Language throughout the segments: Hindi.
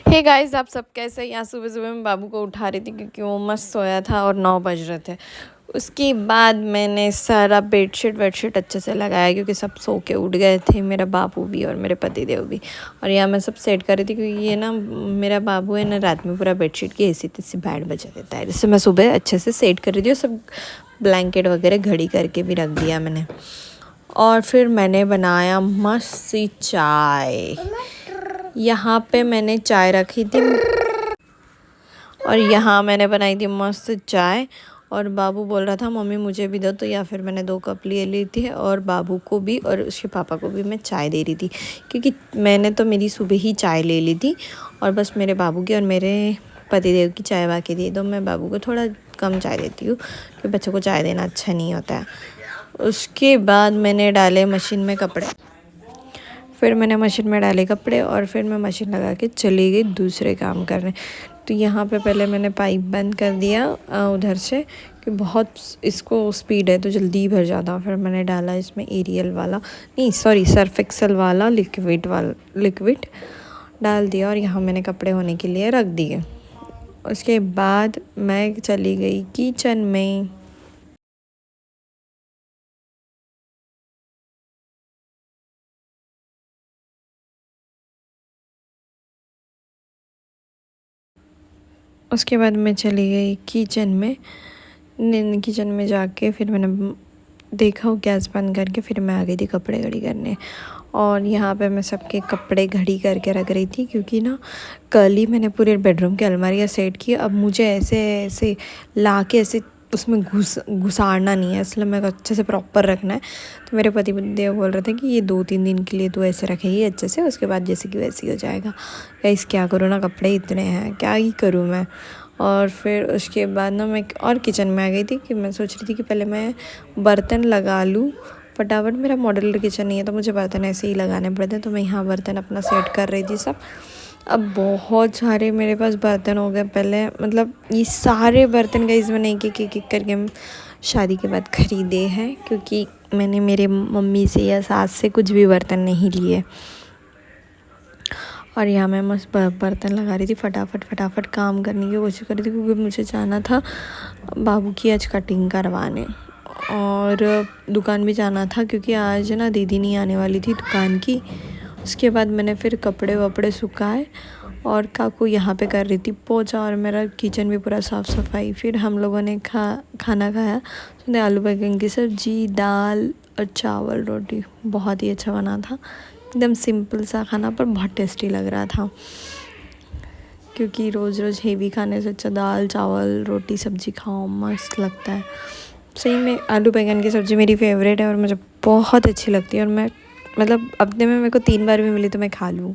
हे गाइस, आप सब कैसे हैं? यहाँ सुबह सुबह मैं बाबू को उठा रही थी क्योंकि वो मस्त सोया था और 9 बज रहे थे। उसके बाद मैंने सारा बेडशीट वेडशीट अच्छे से लगाया क्योंकि सब सो के उठ गए थे, मेरा बाबू भी और मेरे पति देव भी। और यहाँ मैं सब सेट कर रही थी क्योंकि ये ना मेरा बाबू है ना, रात में पूरा बेडशीट की ऐसी तैसी बैंड बजा देता है, जिससे मैं सुबह अच्छे से सेट कर रही थी और सब ब्लैंकेट वगैरह घड़ी करके भी रख दिया मैंने। और फिर मैंने बनाया मस्त सी चाय। यहाँ पे मैंने चाय रखी थी और यहाँ मैंने बनाई थी मस्त चाय। और बाबू बोल रहा था मम्मी मुझे भी दो, तो या फिर मैंने 2 कप ले ली थी और बाबू को भी और उसके पापा को भी मैं चाय दे रही थी क्योंकि मैंने तो मेरी सुबह ही चाय ले ली थी और बस मेरे बाबू की और मेरे पतिदेव की चाय बाकी थी। तो मैं बाबू को थोड़ा कम चाय देती हूँ क्योंकि बच्चों को चाय देना अच्छा नहीं होता है। उसके बाद मैंने डाले मशीन में कपड़े। फिर मैंने मशीन में डाले कपड़े और फिर मैं मशीन लगा के चली गई दूसरे काम करने। तो यहाँ पे पहले मैंने पाइप बंद कर दिया उधर से कि बहुत इसको स्पीड है तो जल्दी ही भर जाता। फिर मैंने डाला इसमें एरियल वाला, नहीं सॉरी, सर्फ एक्सेल वाला लिक्विड डाल दिया और यहाँ मैंने कपड़े होने के लिए रख दिए। उसके बाद मैं चली गई किचन में। उसके बाद मैं चली गई किचन में। किचन में जाके फिर मैंने देखा वो गैस बंद करके फिर मैं आ गई थी कपड़े घड़ी करने। और यहाँ पे मैं सबके कपड़े घड़ी करके रख रही थी क्योंकि ना कल ही मैंने पूरे बेडरूम की अलमारियाँ सेट की। अब मुझे ऐसे ऐसे ला के ऐसे उसमें घुसाड़ना नहीं है, इसलिए मेरे को अच्छे से प्रॉपर रखना है। तो मेरे पति देव बोल रहे थे कि ये 2-3 दिन के लिए तो ऐसे रखेगी अच्छे से, उसके बाद जैसे कि वैसे ही हो जाएगा। गाइस क्या करूँ ना, कपड़े इतने हैं, क्या ही करूँ मैं। और फिर उसके बाद ना मैं और किचन में आ गई थी कि मैं सोच रही थी कि पहले मैं बर्तन लगा लूँ फटाफट। मेरा मॉड्यूलर किचन नहीं है तो मुझे बर्तन ऐसे ही लगाने पड़ते हैं, तो मैं यहाँ बर्तन अपना सेट कर रही थी सब। अब बहुत सारे मेरे पास बर्तन हो गए पहले, मतलब ये सारे बर्तन गाइस मैंने एक करके शादी के बाद ख़रीदे हैं क्योंकि मैंने मेरे मम्मी से या सास से कुछ भी बर्तन नहीं लिए। और यहाँ मैं मस्त बर्तन लगा रही थी, फटाफट काम करने की कोशिश कर रही थी क्योंकि मुझे जाना था बाबू की आज कटिंग करवाने और दुकान भी जाना था क्योंकि आज ना दीदी नहीं आने वाली थी दुकान की। उसके बाद मैंने फिर कपड़े वपड़े सुखाए और काकू यहाँ पे कर रही थी पोछा और मेरा किचन भी पूरा साफ़ सफाई। फिर हम लोगों ने खाना खाया। तो आलू बैंगन की सब्ज़ी, दाल और चावल रोटी बहुत ही अच्छा बना था। एकदम सिंपल सा खाना पर बहुत टेस्टी लग रहा था क्योंकि रोज़ रोज़ हेवी खाने से अच्छा दाल चावल रोटी सब्ज़ी खाओ, मस्त लगता है। सही में आलू बैंगन की सब्ज़ी मेरी फेवरेट है और मुझे बहुत अच्छी लगती है और मैं मतलब हफ्ते में मेरे को 3 बार भी मिली तो मैं खा लूँ।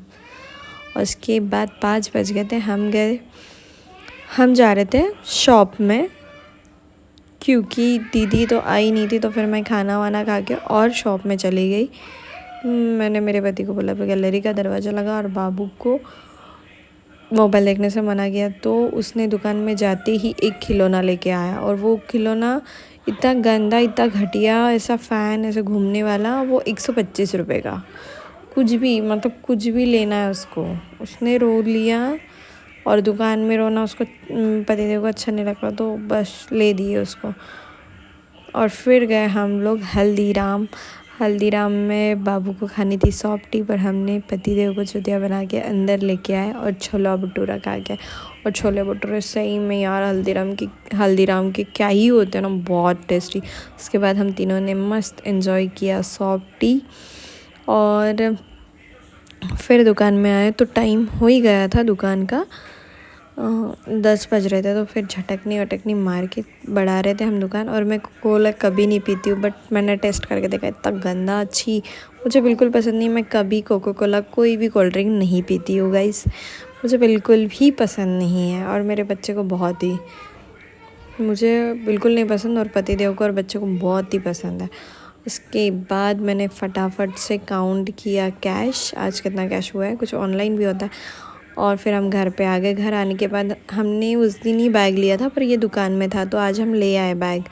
और उसके बाद 5 बज गए थे, हम जा रहे थे शॉप में क्योंकि दीदी तो आई नहीं थी। तो फिर मैं खाना वाना खा के और शॉप में चली गई। मैंने मेरे पति को बोला गैलरी का दरवाज़ा लगा और बाबू को मोबाइल देखने से मना किया। तो उसने दुकान में जाते ही एक खिलौना लेके आया और वो खिलौना इतना गंदा, इतना घटिया, ऐसा फ़ैन ऐसे घूमने वाला, वो 125 रुपये का। कुछ भी मतलब कुछ भी लेना है उसको, उसने रो लिया। और दुकान में रोना उसको पतिदेव को अच्छा नहीं लगा तो बस ले दिए उसको। और फिर गए हम लोग हल्दीराम में बाबू को खानी थी सॉफ्टी, पर हमने पतिदेव को चुतिया बना के अंदर लेके आए और छोला भटूरा खा के। और छोले भटूरे सही में यार हल्दीराम के क्या ही होते हैं ना, बहुत टेस्टी। उसके बाद हम तीनों ने मस्त एंजॉय किया सॉफ्टी और फिर दुकान में आए तो टाइम हो ही गया था दुकान का, 10 बज रहे थे। तो फिर झटकनी वटकनी मार के बढ़ा रहे थे हम दुकान। और मैं कोला कभी नहीं पीती हूँ बट मैंने टेस्ट करके देखा, इतना गंदा, अच्छी मुझे बिल्कुल पसंद नहीं। मैं कभी कोको कोला कोई भी कोल्ड ड्रिंक नहीं पीती हूँ गाइस, मुझे बिल्कुल भी पसंद नहीं है। और मेरे बच्चे को बहुत ही, मुझे बिल्कुल नहीं पसंद और पतिदेव को और बच्चे को बहुत ही पसंद है। उसके बाद मैंने फटाफट से काउंट किया कैश, आज कितना कैश हुआ है, कुछ ऑनलाइन भी होता है। और फिर हम घर पे आ गए। घर आने के बाद हमने उस दिन ही बैग लिया था पर ये दुकान में था तो आज हम ले आए बैग।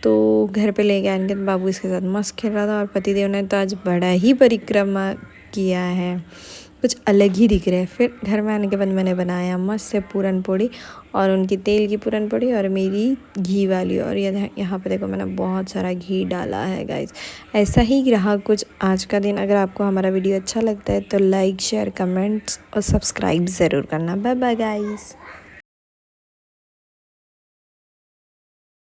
तो घर पे ले गए आने के बाद बाबू इसके साथ मस्त खेल रहा था और पतिदेव ने तो आज बड़ा ही परिक्रमा किया है। कुछ अलग ही दिख रहे हैं। फिर घर में आने के बाद मैंने बनाया मस्त से पूरन पोड़ी, और उनकी तेल की पूरन पोड़ी और मेरी घी वाली। और ये यहाँ पे देखो मैंने बहुत सारा घी डाला है गाइस। ऐसा ही रहा कुछ आज का दिन। अगर आपको हमारा वीडियो अच्छा लगता है तो लाइक शेयर कमेंट्स और सब्सक्राइब ज़रूर करना। Bye bye guys.